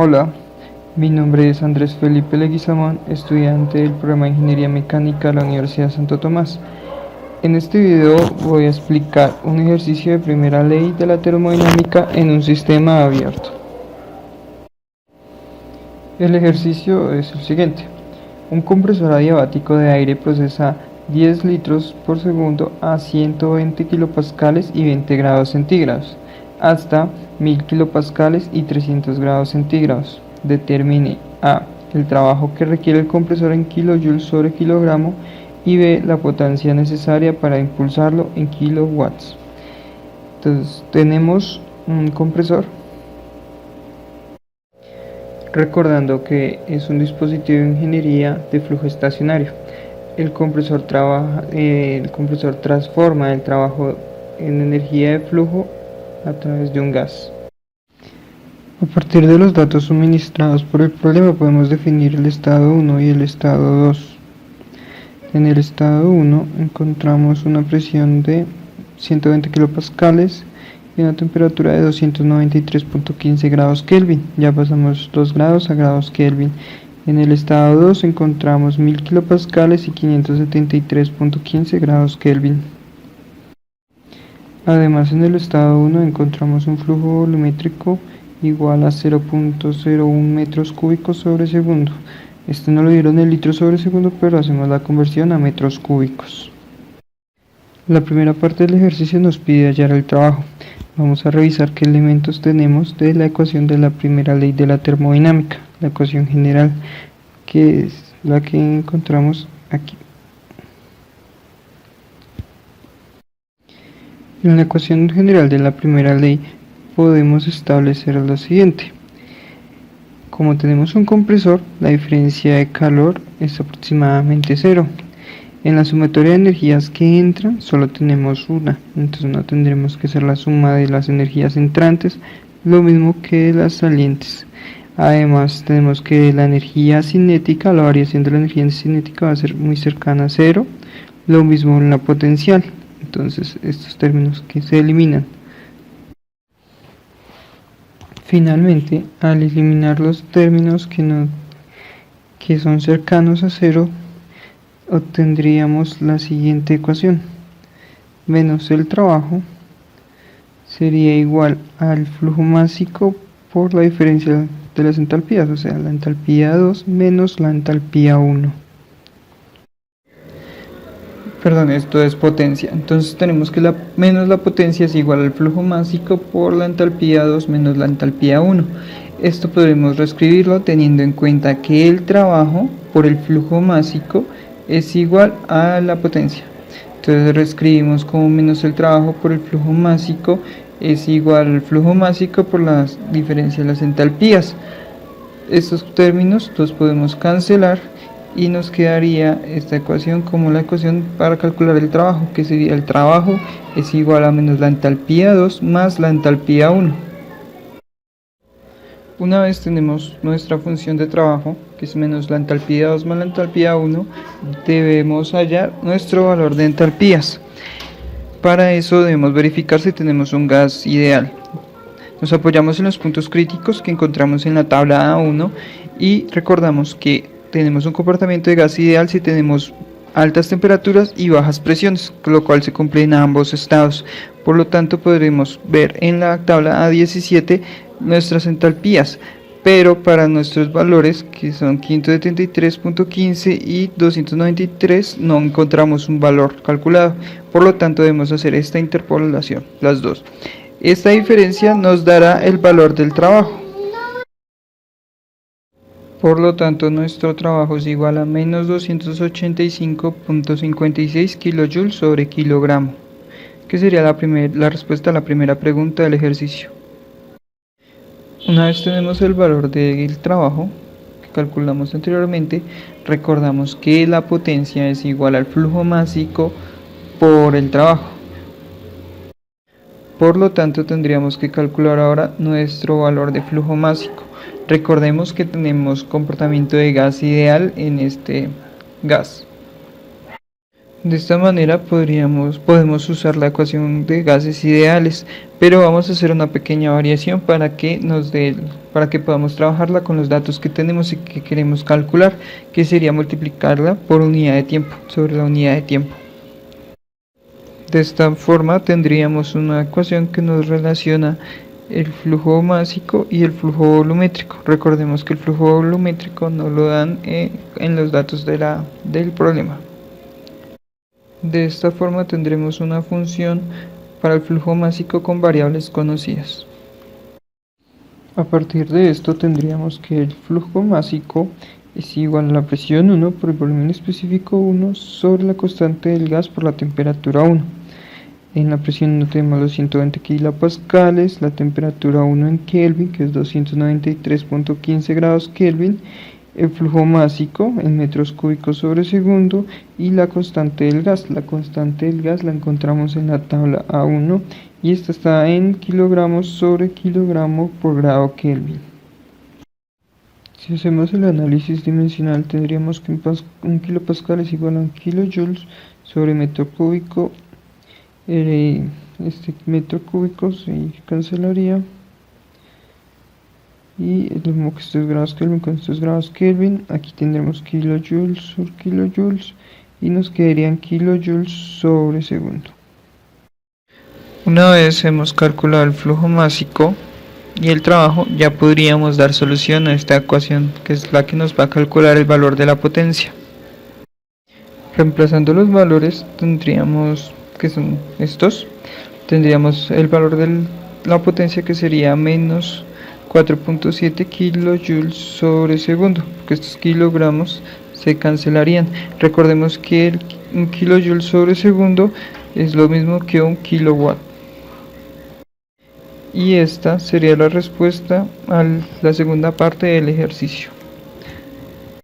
Hola, mi nombre es Andrés Felipe Leguizamón, estudiante del programa de Ingeniería Mecánica de la Universidad Santo Tomás. En este video voy a explicar un ejercicio de primera ley de la termodinámica en un sistema abierto. El ejercicio es el siguiente. Un compresor adiabático de aire procesa 10 litros por segundo a 120 kilopascales y 20 grados centígrados, hasta 1000 kilopascales y 300 grados centígrados. Determine A. El trabajo que requiere el compresor en kilojoules sobre kilogramo y B. La potencia necesaria para impulsarlo en kilowatts. Entonces tenemos un compresor, recordando que es un dispositivo de ingeniería de flujo estacionario. El compresor transforma el trabajo en energía de flujo a través de un gas. A partir de los datos suministrados por el problema podemos definir el estado 1 y el estado 2. En el estado 1 encontramos una presión de 120 kilopascales y una temperatura de 293.15 grados Kelvin. Ya pasamos 2 grados a grados Kelvin. En el estado 2 encontramos 1000 kilopascales y 573.15 grados Kelvin. Además, en el estado 1 encontramos un flujo volumétrico igual a 0.01 metros cúbicos sobre segundo. Esto no lo dieron en litros sobre segundo, pero hacemos la conversión a metros cúbicos. La primera parte del ejercicio nos pide hallar el trabajo. Vamos a revisar qué elementos tenemos de la ecuación de la primera ley de la termodinámica, la ecuación general, que es la que encontramos aquí. En la ecuación general de la primera ley podemos establecer lo siguiente. Como tenemos un compresor, la diferencia de calor es aproximadamente 0. En la sumatoria de energías que entran solo tenemos una, entonces no tendremos que hacer la suma de las energías entrantes, lo mismo que de las salientes. Además tenemos que la energía cinética, la variación de la energía cinética va a ser muy cercana a 0, lo mismo en la potencial, entonces estos términos que se eliminan. Finalmente, al eliminar los términos que son cercanos a 0, obtendríamos la siguiente ecuación. Menos el trabajo sería igual al flujo másico por la diferencia de las entalpías, o sea, la entalpía 2 menos la entalpía 1. Perdón, esto es potencia. Entonces tenemos que menos la potencia es igual al flujo másico por la entalpía 2 menos la entalpía 1. Esto podremos reescribirlo teniendo en cuenta que el trabajo por el flujo másico es igual a la potencia. Entonces reescribimos como menos el trabajo por el flujo másico es igual al flujo másico por la diferencia de las entalpías. Estos términos los podemos cancelar y nos quedaría esta ecuación como la ecuación para calcular el trabajo, que sería el trabajo es igual a menos la entalpía 2 más la entalpía 1. Una vez tenemos nuestra función de trabajo, que es menos la entalpía 2 más la entalpía 1, debemos hallar nuestro valor de entalpías. Para eso debemos verificar si tenemos un gas ideal. Nos apoyamos en los puntos críticos que encontramos en la tabla A1 y recordamos que tenemos un comportamiento de gas ideal si tenemos altas temperaturas y bajas presiones, con lo cual se cumplen ambos estados. Por lo tanto, podremos ver en la tabla A17 nuestras entalpías, pero para nuestros valores, que son 573.15 y 293, no encontramos un valor calculado. Por lo tanto, debemos hacer esta interpolación, las dos. Esta diferencia nos dará el valor del trabajo. Por lo tanto, nuestro trabajo es igual a menos 285.56 kilojoules sobre kilogramo, que sería la respuesta a la primera pregunta del ejercicio. Una vez tenemos el valor del trabajo que calculamos anteriormente, recordamos que la potencia es igual al flujo másico por el trabajo. Por lo tanto, tendríamos que calcular ahora nuestro valor de flujo másico. Recordemos que tenemos comportamiento de gas ideal en este gas. De esta manera podemos usar la ecuación de gases ideales, pero vamos a hacer una pequeña variación para que para que podamos trabajarla con los datos que tenemos y que queremos calcular, que sería multiplicarla por unidad de tiempo, sobre la unidad de tiempo. De esta forma tendríamos una ecuación que nos relaciona el flujo másico y el flujo volumétrico. Recordemos que el flujo volumétrico no lo dan en los datos del problema. De esta forma tendremos una función para el flujo másico con variables conocidas. A partir de esto tendríamos que el flujo másico es igual a la presión 1 por el volumen específico 1 sobre la constante del gas por la temperatura 1. En la presión 1 tenemos los 120 kilopascales, la temperatura 1 en Kelvin, que es 293.15 grados Kelvin, el flujo másico en metros cúbicos sobre segundo y la constante del gas. La constante del gas la encontramos en la tabla A1 y esta está en kilogramos sobre kilogramo por grado Kelvin. Si hacemos el análisis dimensional tendríamos que un kilopascal es igual a 1 kilojoules sobre metro cúbico. Este metro cúbico se cancelaría y lo mismo que estos grados Kelvin con estos grados Kelvin. Aquí tendremos kilojoules sobre kilojoules y nos quedarían kilojoules sobre segundo. Una vez hemos calculado el flujo másico y el trabajo, ya podríamos dar solución a esta ecuación, que es la que nos va a calcular el valor de la potencia. Reemplazando los valores tendríamos, que son estos, tendríamos el valor de la potencia, que sería menos 4.7 kilojoules sobre segundo, porque estos kilogramos se cancelarían. Recordemos que un kilojoule sobre segundo es lo mismo que un kilowatt. Y esta sería la respuesta a la segunda parte del ejercicio.